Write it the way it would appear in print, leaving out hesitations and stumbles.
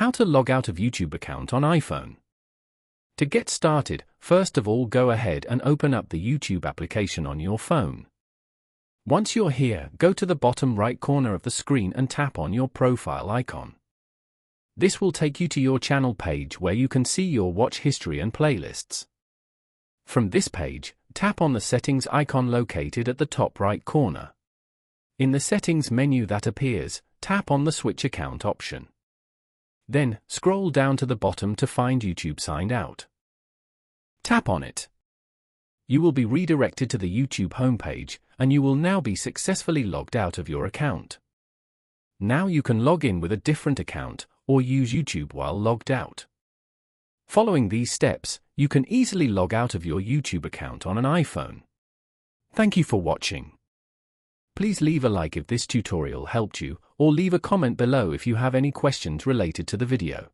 How to log out of YouTube account on iPhone. To get started, first of all go ahead and open up the YouTube application on your phone. Once you're here, go to the bottom right corner of the screen and tap on your profile icon. This will take you to your channel page where you can see your watch history and playlists. From this page, tap on the settings icon located at the top right corner. In the settings menu that appears, tap on the switch account option. Then, scroll down to the bottom to find YouTube signed out. Tap on it. You will be redirected to the YouTube homepage, and you will now be successfully logged out of your account. Now you can log in with a different account, or use YouTube while logged out. Following these steps, you can easily log out of your YouTube account on an iPhone. Thank you for watching. Please leave a like if this tutorial helped you, or leave a comment below if you have any questions related to the video.